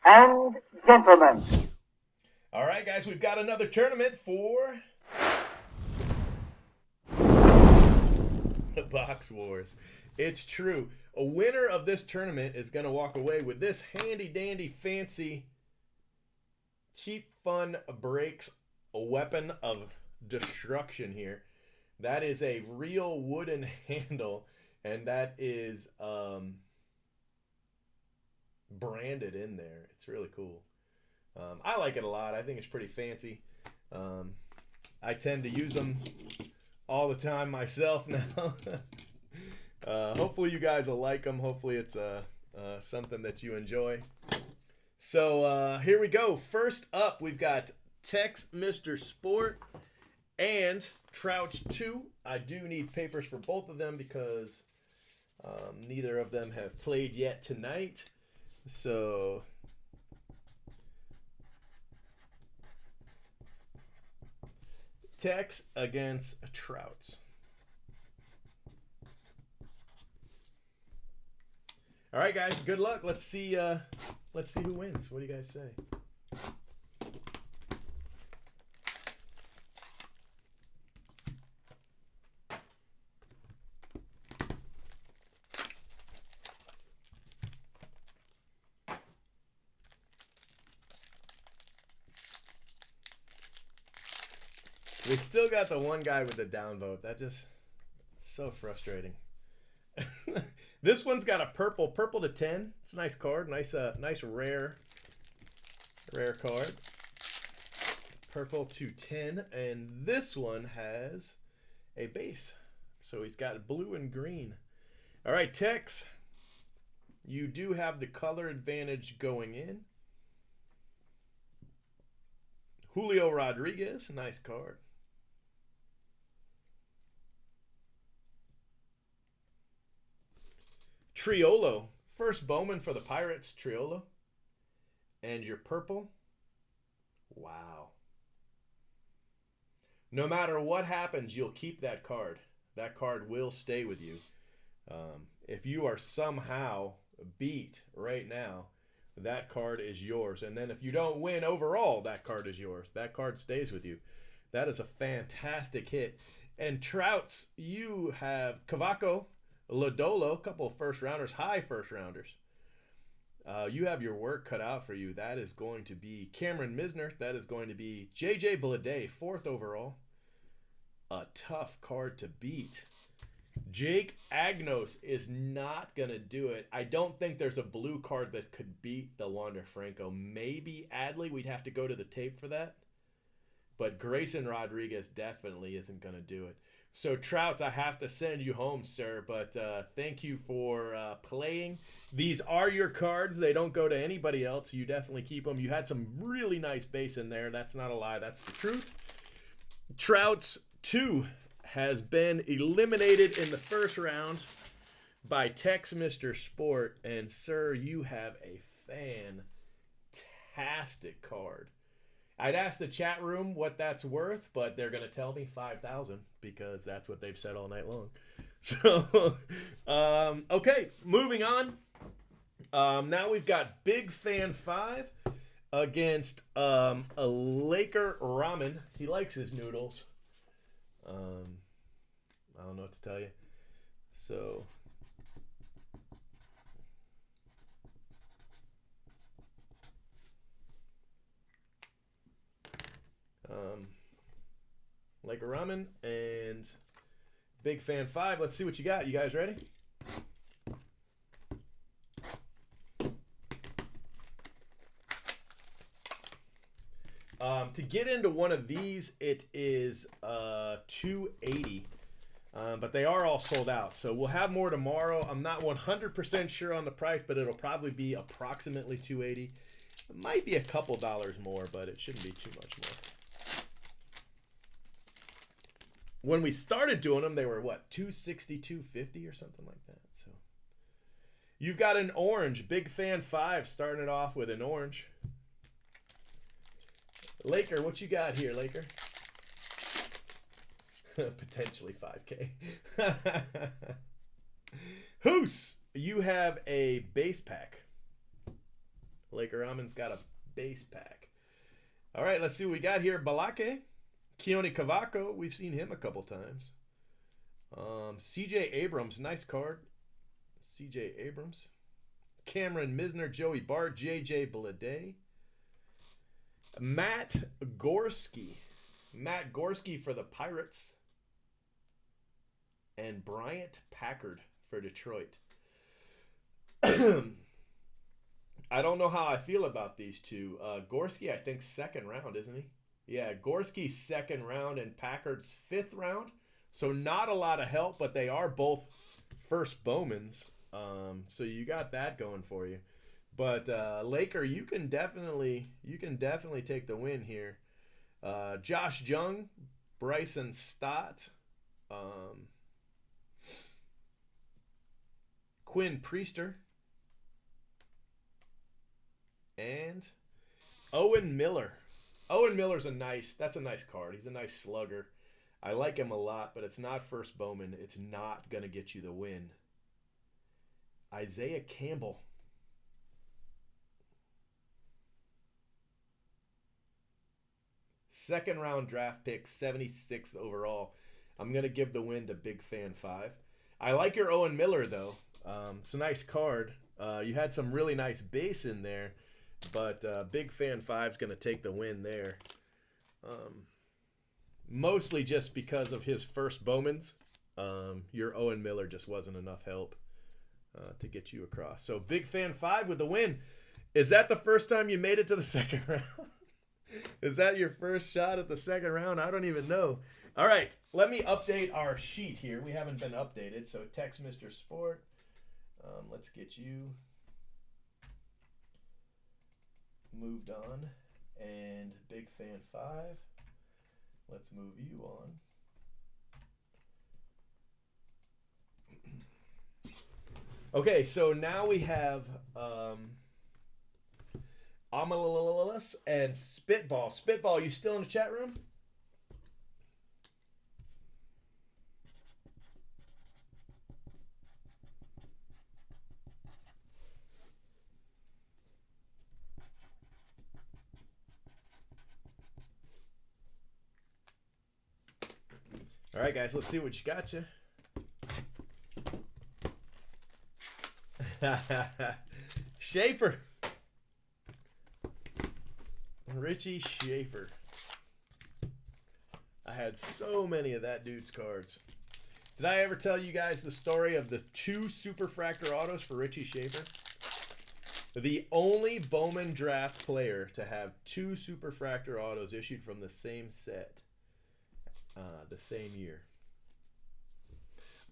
and gentlemen. All right, guys, we've got another tournament for the Box Wars. It's true. A winner of this tournament is going to walk away with this handy dandy fancy cheap fun breaks, a weapon of destruction here. That is a real wooden handle, and that is branded in there. It's really cool. I like it a lot. I think it's pretty fancy. I tend to use them all the time myself now. Hopefully you guys will like them. Hopefully it's something that you enjoy. So here we go. First up, we've got Tex Mr. Sport and Trouts 2. I do need papers for both of them because neither of them have played yet tonight. So Tex against Trouts. All right, guys. Good luck. Let's see who wins. What do you guys say? We still got the one guy with the downvote. That just so frustrating. This one's got a purple to 10. It's a nice card, nice rare card. Purple to 10, and this one has a base. So he's got blue and green. All right, Tex, you do have the color advantage going in. Julio Rodriguez, nice card. Triolo, first Bowman for the Pirates, Triolo. And your purple. Wow. No matter what happens, you'll keep that card. That card will stay with you. If you are somehow beat right now, that card is yours. And then if you don't win overall, that card is yours. That card stays with you. That is a fantastic hit. And Trouts, you have Cavaco, Lodolo, a couple of first rounders, high first rounders. You have your work cut out for you. That is going to be Cameron Misner. That is going to be J.J. Bleday, fourth overall. A tough card to beat. Jake Agnos is not going to do it. I don't think there's a blue card that could beat the Wander Franco. Maybe Adley. We'd have to go to the tape for that. But Grayson Rodriguez definitely isn't going to do it. So, Trouts, I have to send you home, sir, but thank you for playing. These are your cards. They don't go to anybody else. You definitely keep them. You had some really nice base in there. That's not a lie. That's the truth. Trouts 2 has been eliminated in the first round by Tex Mr. Sport, and, sir, you have a fantastic card. I'd ask the chat room what that's worth, but they're going to tell me 5,000 because that's what they've said all night long. So, okay, moving on. Now we've got Big Fan 5 against a Laker Ramen. He likes his noodles. I don't know what to tell you. So... Laker Ramen and Big Fan 5. Let's see what you got. You guys ready? To get into one of these, it is $280. But they are all sold out. So we'll have more tomorrow. I'm not 100% sure on the price, but it'll probably be approximately $280. It might be a couple dollars more, but it shouldn't be too much more. When we started doing them, they were what, $260, $250 or something like that. So you've got an orange, Big Fan 5, starting it off with an orange. Laker, what you got here, Laker? Potentially 5K. Hoos, you have a base pack. Laker Ramen's got a base pack. All right, let's see what we got here. Balake. Keone Cavaco. We've seen him a couple times. CJ Abrams. Nice card. CJ Abrams. Cameron Misner. Joey Bart. JJ Bleday. Matt Gorski. Matt Gorski for the Pirates. And Bryant Packard for Detroit. I don't know how I feel about these two. Gorski, I think, second round, isn't he? Yeah, Gorski's second round and Packard's fifth round. So not a lot of help, but they are both first Bowmans. So you got that going for you. But Laker, you can definitely take the win here. Josh Jung, Bryson Stott, Quinn Priester, and Owen Miller. Owen Miller's that's a nice card. He's a nice slugger. I like him a lot, but it's not first Bowman. It's not going to get you the win. Isaiah Campbell. Second round draft pick, 76th overall. I'm going to give the win to Big Fan 5. I like your Owen Miller, though. It's a nice card. You had some really nice base in there, but Big Fan 5 is going to take the win there. Mostly just because of his first Bowmans. Your Owen Miller just wasn't enough help to get you across. So Big Fan 5 with the win. Is that the first time you made it to the second round? Is that your first shot at the second round? I don't even know. All right, let me update our sheet here. We haven't been updated, so text Mr. Sport. Let's get you moved on. And Big Fan 5. Let's move you on. Okay, so now we have Amalalus and Spitball. Spitball, you still in the chat room? All right, guys, let's see what you got you. Schaefer. Richie Schaefer. I had so many of that dude's cards. Did I ever tell you guys the story of the 2 Superfractor autos for Richie Schaefer? The only Bowman draft player to have 2 Superfractor autos issued from the same set. The same year.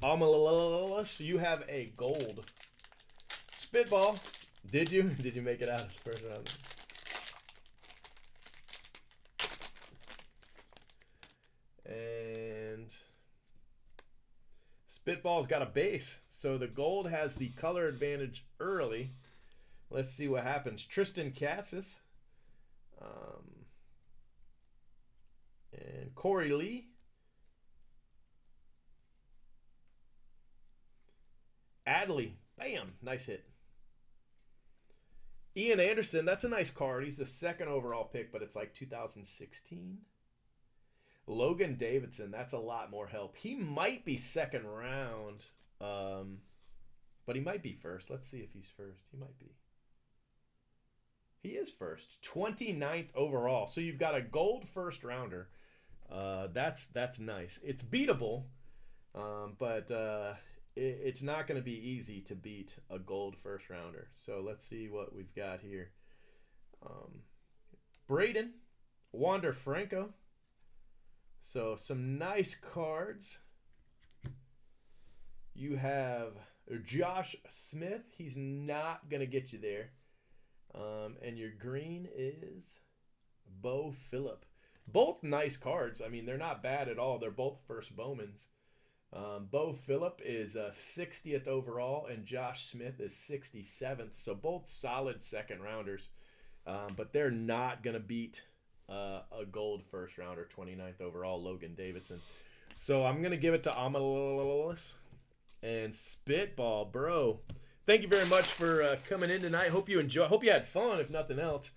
Amalalus, you have a gold. Spitball. Did you? Did you make it out of the first round? And Spitball's got a base. So the gold has the color advantage early. Let's see what happens. Tristan Cassis. And Corey Lee. Adley. Bam. Nice hit. Ian Anderson. That's a nice card. He's the second overall pick, but it's like 2016. Logan Davidson. That's a lot more help. He might be second round, but he might be first. Let's see if he's first. He might be. He is first. 29th overall. So you've got a gold first rounder. That's nice. It's beatable, but it's not going to be easy to beat a gold first rounder. So let's see what we've got here. Braden, Wander Franco. So some nice cards. You have Josh Smith. He's not going to get you there. And your green is Bo Phillip. Both nice cards. I mean, they're not bad at all. They're both first Bowmans. Bo Phillip is 60th overall, and Josh Smith is 67th. So both solid second rounders. But they're not going to beat a gold first rounder, 29th overall, Logan Davidson. So I'm going to give it to Amalalus and Spitball, bro. thank you very much for coming in tonight. Hope you enjoy. Hope you had fun, if nothing else.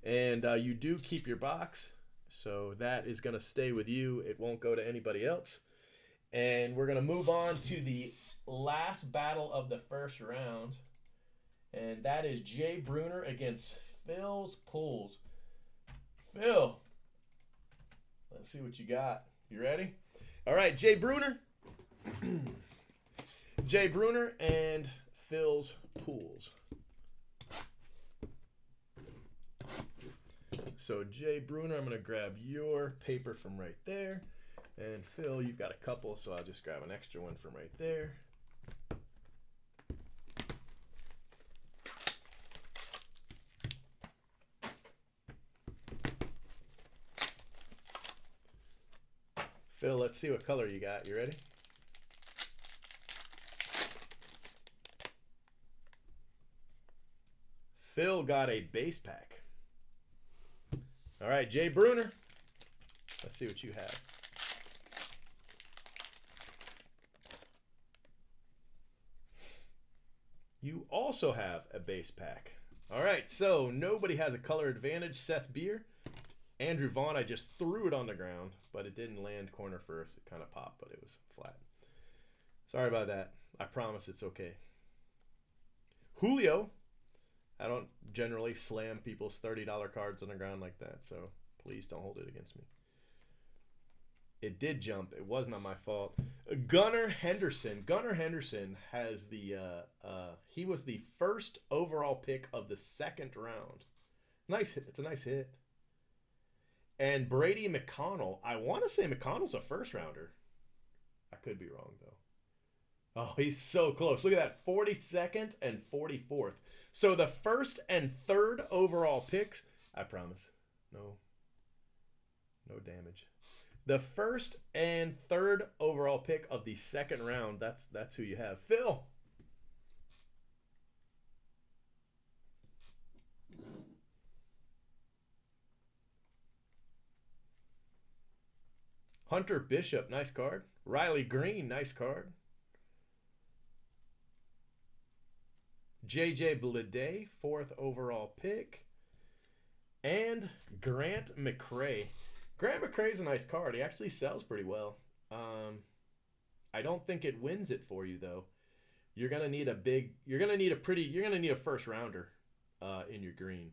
And you do keep your box, so that is going to stay with you. It won't go to anybody else. And we're going to move on to the last battle of the first round, and that is Jay Bruner against Phil's Pools. Phil, let's see what you got. You ready? All right, Jay Bruner. Jay Bruner and Phil's Pools. So Jay Bruner, I'm going to grab your paper from right there. And Phil, you've got a couple, so I'll just grab an extra one from right there. Phil, let's see what color you got. You ready? Phil got a base pack. All right, Jay Bruner, let's see what you have. You also have a base pack. All right, so nobody has a color advantage. Seth Beer. Andrew Vaughn, I just threw it on the ground, but it didn't land corner first. It kind of popped, but it was flat. Sorry about that. I promise it's okay. Julio. I don't generally slam people's $30 cards on the ground like that, so please don't hold it against me. It did jump. It was not my fault. Gunnar Henderson. Gunnar Henderson has the he was the first overall pick of the second round. Nice hit. It's a nice hit. And Brady McConnell. I want to say McConnell's a first rounder. I could be wrong though. Oh, he's so close. Look at that. 42nd and 44th. So the first and third overall picks, I promise. No damage. The first and third overall pick of the second round, that's who you have. Phil. Hunter Bishop, nice card. Riley Green, nice card. J.J. Bleday, fourth overall pick. And Grant McCray. Grant McCray's a nice card. He actually sells pretty well. I don't think it wins it for you though. You're gonna need a first rounder in your green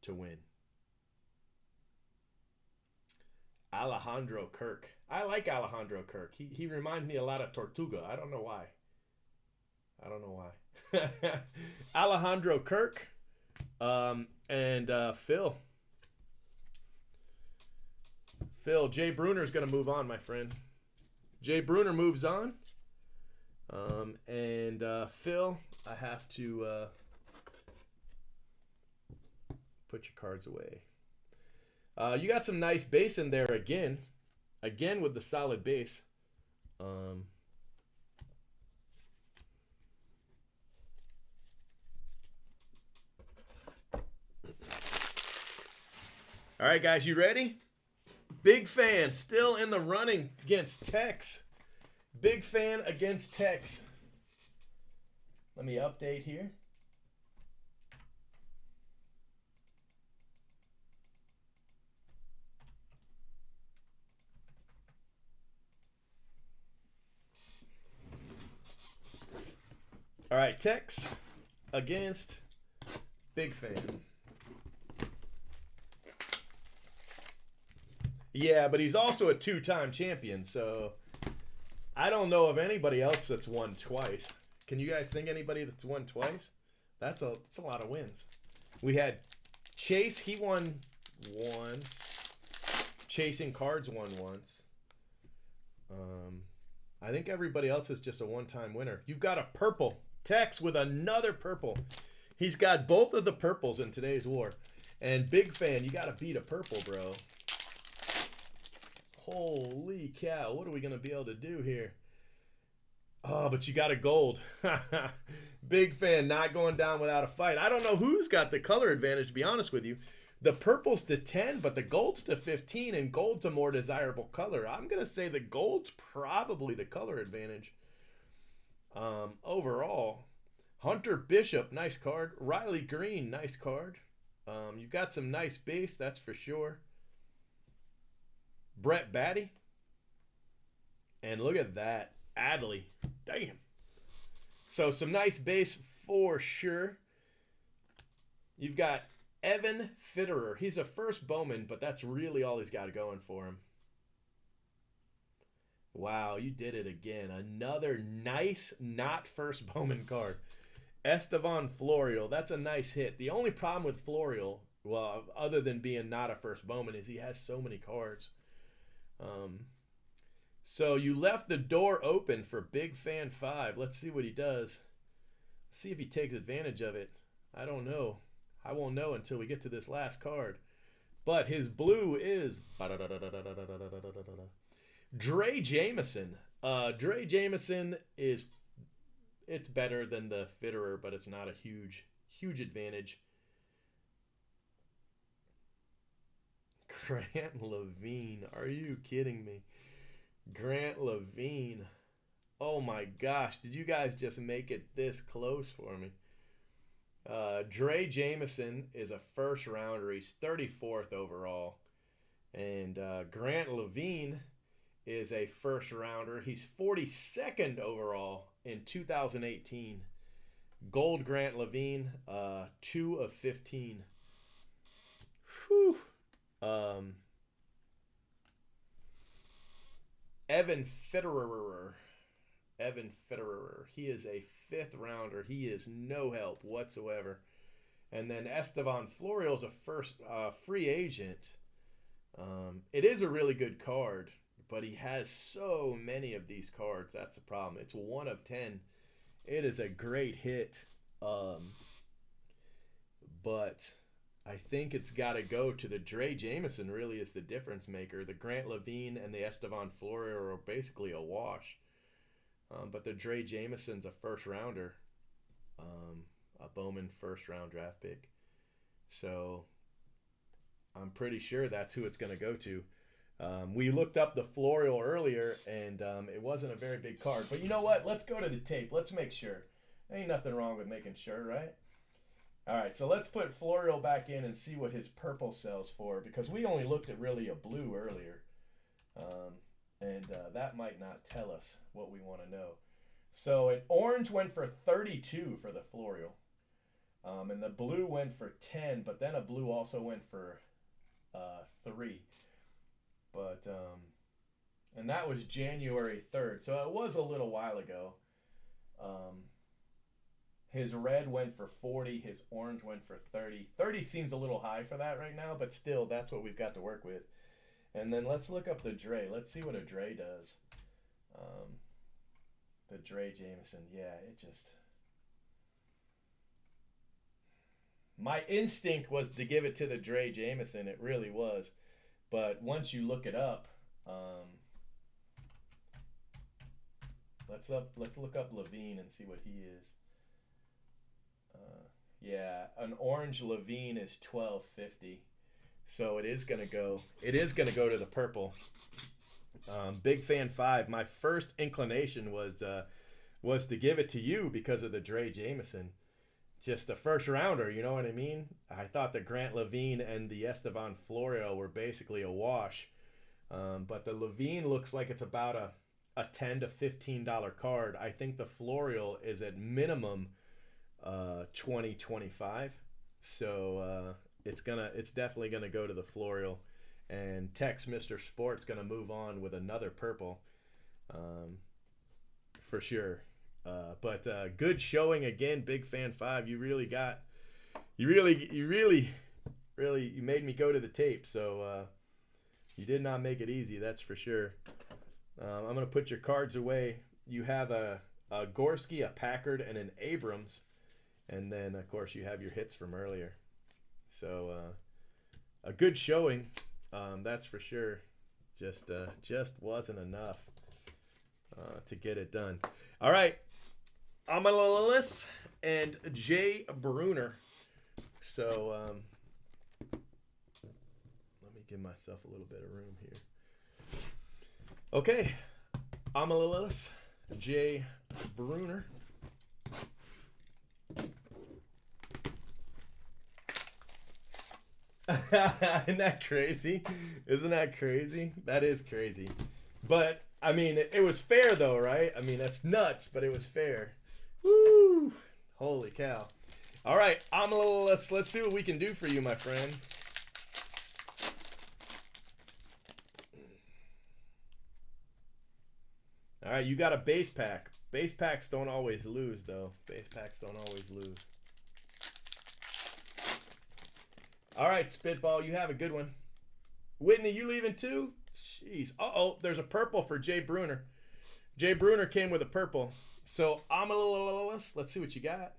to win. Alejandro Kirk. I like Alejandro Kirk. He reminds me a lot of Tortuga. I don't know why. Alejandro Kirk. And Phil. Phil, Jay Bruner's going to move on, my friend. Jay Bruner moves on. And Phil, I have to put your cards away. You got some nice base in there again. Again with the solid base. All right, guys, you ready? Big Fan still in the running against Tex. Big Fan against Tex. Let me update here. All right, Tex against Big Fan. Yeah, but he's also a two-time champion, so I don't know of anybody else that's won twice. Can you guys think anybody that's won twice? That's a lot of wins. We had Chase, he won once. Chasing Cards won once. I think everybody else is just a one-time winner. You've got a purple. Tex with another purple. He's got both of the purples in today's war. And Big Fan, you got to beat a purple, bro. Holy cow, what are we going to be able to do here? Oh, but you got a gold. Big Fan not going down without a fight. I don't know who's got the color advantage, to be honest with you. The purple's to 10, but the gold's to 15, and gold's a more desirable color. I'm going to say the gold's probably the color advantage overall. Hunter Bishop, nice card. Riley Green, nice card. You've got some nice base, that's for sure. Brett Batty. And look at that. Adley. Damn. So some nice base for sure. You've got Evan Fitterer. He's a first Bowman, but that's really all he's got going for him. Wow, you did it again. Another nice, not first Bowman card. Estevan Florial. That's a nice hit. The only problem with Florial, well, other than being not a first Bowman, is he has so many cards. So you left the door open for Big Fan 5. Let's see what he does. Let's see if he takes advantage of it. I don't know. I won't know until we get to this last card. But his blue is Dre Jameson. Dre Jameson is, it's better than the Fitterer, but it's not a huge advantage. Grant Levine. Are you kidding me? Grant Levine. Oh my gosh. Did you guys just make it this close for me? Dre Jameson is a first rounder. He's 34th overall. And Grant Levine is a first rounder. He's 42nd overall in 2018. Gold Grant Levine, 2 of 15. Whew. Evan Fitterer. He is a 5th rounder. He is no help whatsoever. And then Estevan Florial is a first free agent. It is a really good card, but he has so many of these cards. That's the problem. It's 1 of 10. It is a great hit. But I think it's got to go to the Dre Jameson, really is the difference maker. The Grant Levine and the Estevan Florial are basically a wash. But the Dre Jameson's a first rounder. A Bowman first round draft pick. So I'm pretty sure that's who it's going to go to. We looked up the Florial earlier, and it wasn't a very big card. But you know what? Let's go to the tape. Let's make sure. Ain't nothing wrong with making sure, right? All right, so let's put Florial back in and see what his purple sells for, because we only looked at really a blue earlier. And that might not tell us what we want to know. So an orange went for 32 for the Florial. And the blue went for 10, but then a blue also went for 3. But, and that was January 3rd. So it was a little while ago. His red went for 40. His orange went for 30. 30 seems a little high for that right now, but still, that's what we've got to work with. And then let's look up the Dre. Let's see what a Dre does. The Dre Jameson. Yeah, it just... My instinct was to give it to the Dre Jameson. It really was. But once you look it up, let's look up Levine and see what he is. Yeah, an orange Levine is $12.50. So it is gonna go to the purple. Big Fan 5. My first inclination was to give it to you because of the Dre Jameson. Just the first rounder, you know what I mean? I thought the Grant Levine and the Estevan Florial were basically a wash. But the Levine looks like it's about a $10 to $15 card. I think the Florial is at minimum $20, $25. So it's definitely gonna go to the Florial. And Tex Mr. Sport's gonna move on with another purple, for sure. But good showing again, Big Fan 5. You really made me go to the tape. So you did not make it easy, that's for sure. I'm gonna put your cards away. You have a Gorski, a Packard, and an Abrams, and then of course you have your hits from earlier. So a good showing, that's for sure. Just wasn't enough to get it done. All right. Amalis and Jay Bruner. So let me give myself a little bit of room here. Okay, Amalis, Jay Bruner. Isn't that crazy? Isn't that crazy? That is crazy. But I mean, it was fair though, right? I mean, that's nuts, but it was fair. Woo! Holy cow! All right, let's see what we can do for you, my friend. All right, you got a base pack. Base packs don't always lose, though. Base packs don't always lose. All right, Spitball, you have a good one. Whitney, you leaving too? Jeez. Uh-oh, there's a purple for Jay Bruner. Jay Bruner came with a purple. So, let's see what you got.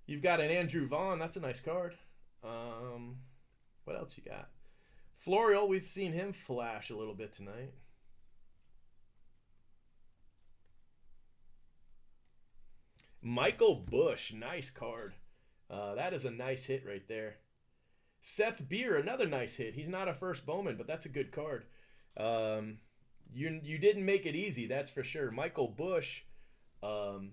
You've got an Andrew Vaughn. That's a nice card. What else you got? Florial, we've seen him flash a little bit tonight. Michael Bush, nice card. That is a nice hit right there. Seth Beer, another nice hit. He's not a first Bowman, but that's a good card. You didn't make it easy, that's for sure. Michael Bush, 31st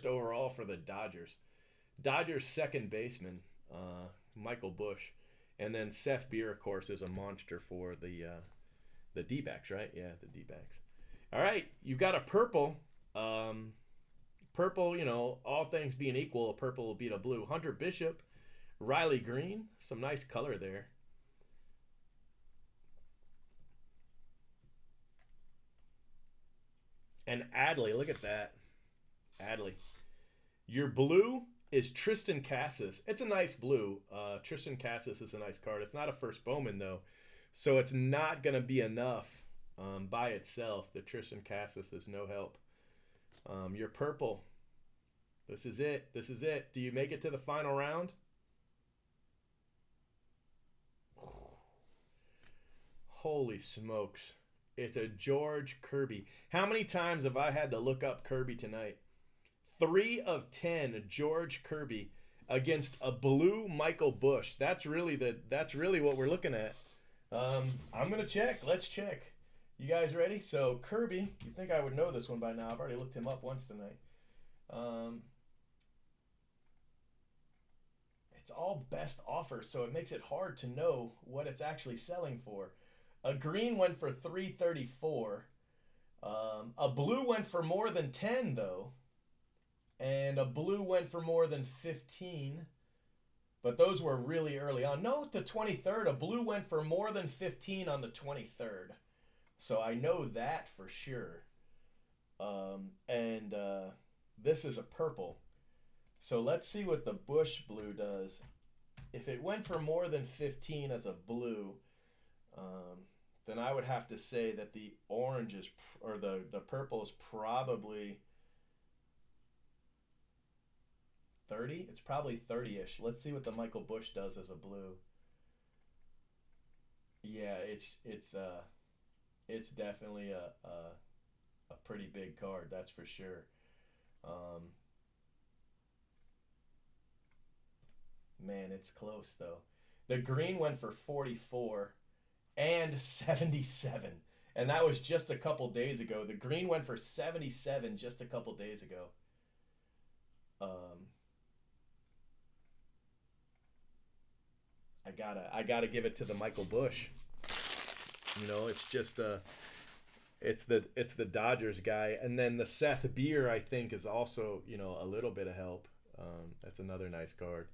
overall for the Dodgers. Dodgers second baseman, Michael Bush. And then Seth Beer, of course, is a monster for the D-backs, right? Yeah, the D-backs. All right, you've got a purple. Purple, you know, all things being equal, a purple will beat a blue. Hunter Bishop, Riley Green, some nice color there. And Adley, look at that. Adley. Your blue is Triston Casas. It's a nice blue. Triston Casas is a nice card. It's not a first Bowman, though. So it's not going to be enough by itself. The Triston Casas is no help. Your purple. This is it. This is it. Do you make it to the final round? Holy smokes. It's a George Kirby. How many times have I had to look up Kirby tonight? 3 of 10 George Kirby against a blue Michael Bush. That's really what we're looking at. I'm gonna check. Let's check. You guys ready? So Kirby, you think I would know this one by now? I've already looked him up once tonight. It's all best offer, so it makes it hard to know what it's actually selling for. A green went for $334. A blue went for more than 10 though. And a blue went for more than 15. But those were really early on. No, the 23rd. A blue went for more than 15 on the 23rd. So I know that for sure. This is a purple. So let's see what the Bush blue does. If it went for more than 15 as a blue, then I would have to say that the orange is, or the purple is probably 30. It's probably 30-ish. Let's see what the Michael Bush does as a blue. Yeah, it's definitely a pretty big card, that's for sure. Man, it's close though. The green went for 44 and 77. And that was just a couple days ago. The green went for 77 just a couple days ago. I gotta give it to the Michael Bush. You know, it's just it's the Dodgers guy, and then the Seth Beer I think is also, you know, a little bit of help. That's another nice card.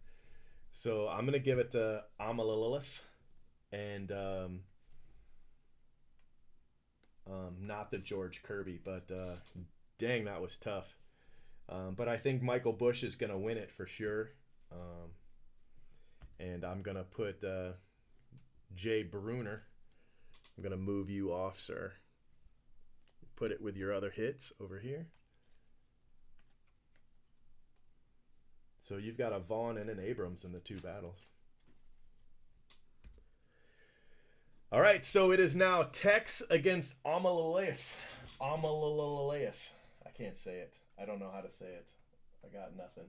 So I'm gonna give it to Amalillis, and not the George Kirby, but dang, that was tough. But I think Michael Bush is gonna win it for sure. And I'm gonna put Jay Bruner. I'm gonna move you off, sir. Put it with your other hits over here. So you've got a Vaughn and an Abrams in the 2 battles. All right, so it is now Tex against Amalillis. Amalillis. I can't say it. I don't know how to say it. I got nothing.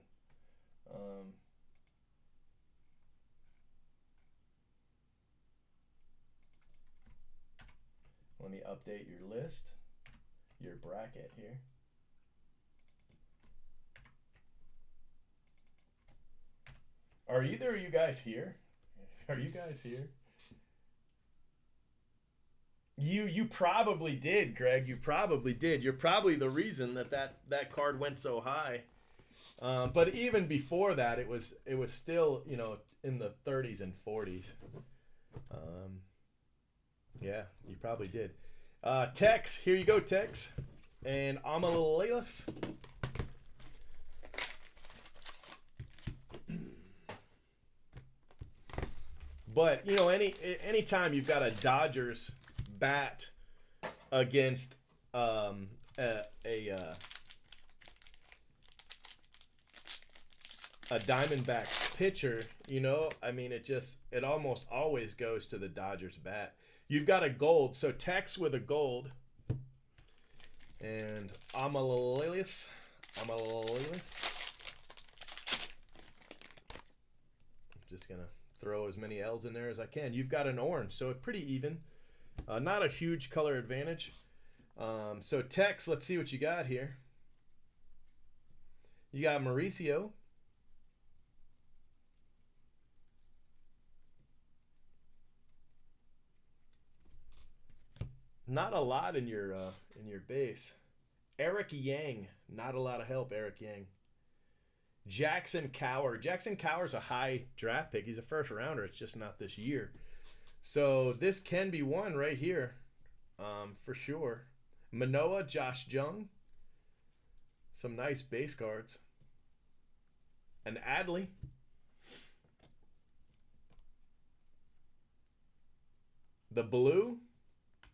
Let me update your list, your bracket here. Are either of you guys here? Are you guys here? You probably did, Greg. You probably did. You're probably the reason that card went so high. But even before that, it was still in the 30s and 40s. Um, yeah, you probably did. Tex, here you go, Tex, and Amalaylis. But anytime you've got a Dodgers bat against a Diamondbacks pitcher, it almost always goes to the Dodgers bat. You've got a gold, so Tex with a gold, and Amalaylis. I'm just gonna throw as many L's in there as I can. You've got an orange, so it's pretty even. Not a huge color advantage. So Tex, let's see what you got here. You got Mauricio. Not a lot in your base. Eric Yang, not a lot of help. Eric Yang. Jackson Cower. Jackson Cower's a high draft pick. He's a first rounder. It's just not this year. So this can be one right here, for sure. Manoah, Josh Jung. Some nice base cards. And Adley. The blue,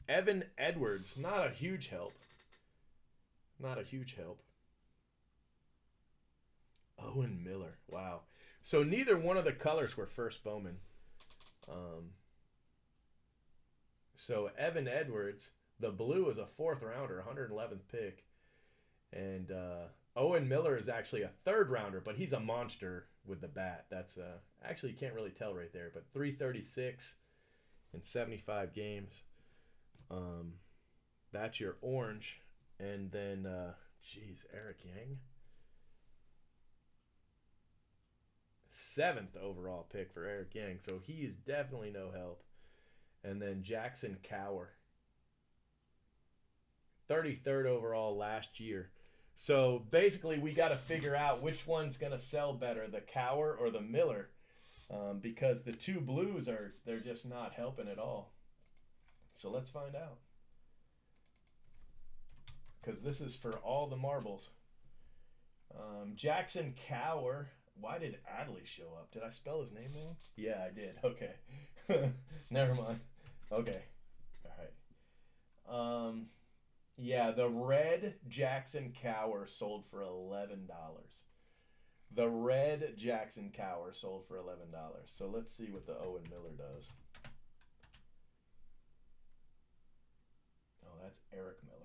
Evan Edwards. Not a huge help. Not a huge help. Owen Miller. Wow. So neither one of the colors were first Bowman. So Evan Edwards, the blue is a fourth rounder, 111th pick. And Owen Miller is actually a third rounder, but he's a monster with the bat. That's actually, you can't really tell right there, but 336 in 75 games. That's your orange. And then, Eric Yang. 7th overall pick for Eric Yang. So he is definitely no help. And then Jackson Cower. 33rd overall last year. So basically we got to figure out which one's going to sell better, the Cower or the Miller. Because the two blues they're just not helping at all. So let's find out. Because this is for all the marbles. Jackson Cower. Why did Adley show up? Did I spell his name wrong? Yeah, I did. Okay. Never mind. Okay. All right. Yeah, the red Jackson Cower sold for $11. The red Jackson Cower sold for $11. So let's see what the Owen Miller does. Oh, that's Eric Miller.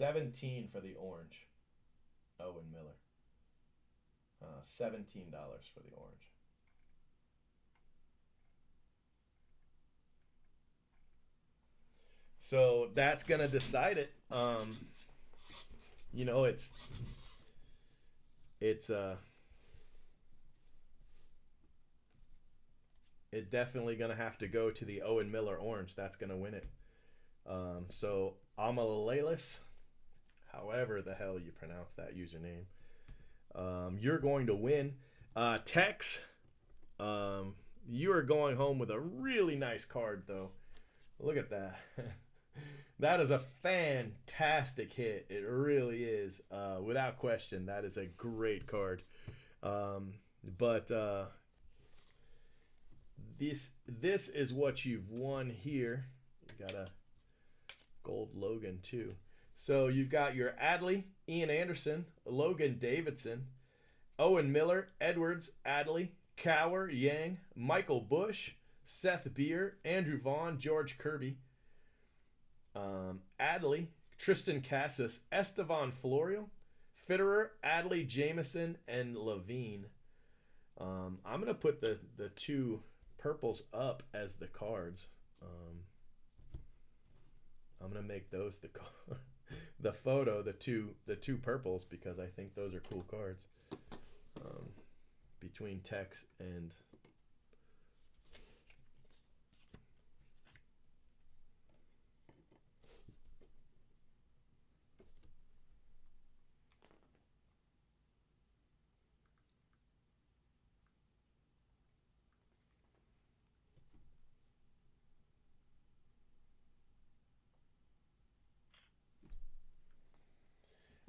$17 for the orange. Owen Miller. $17 for the orange. So that's gonna decide it. It's definitely gonna have to go to the Owen Miller orange. That's gonna win it. So Amalaylis, however the hell you pronounce that username, you're going to win. Tex, you are going home with a really nice card, though. Look at that. That is a fantastic hit. It really is. Without question, that is a great card. But this is what you've won here. You got a gold Logan, too. So you've got your Adley, Ian Anderson, Logan Davidson, Owen Miller, Edwards, Adley, Cower, Yang, Michael Bush, Seth Beer, Andrew Vaughn, George Kirby, Adley, Tristan Cassis, Estevan Florio, Fitterer, Adley, Jameson, and Levine. I'm going to put the two purples up as the cards. Um, I'm gonna make those the the photo, the two purples, because I think those are cool cards. Between Tex and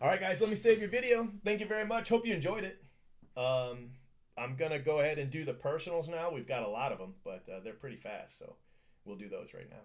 all right, guys, let me save your video. Thank you very much. Hope you enjoyed it. I'm going to go ahead and do the personals now. We've got a lot of them, but they're pretty fast, so we'll do those right now.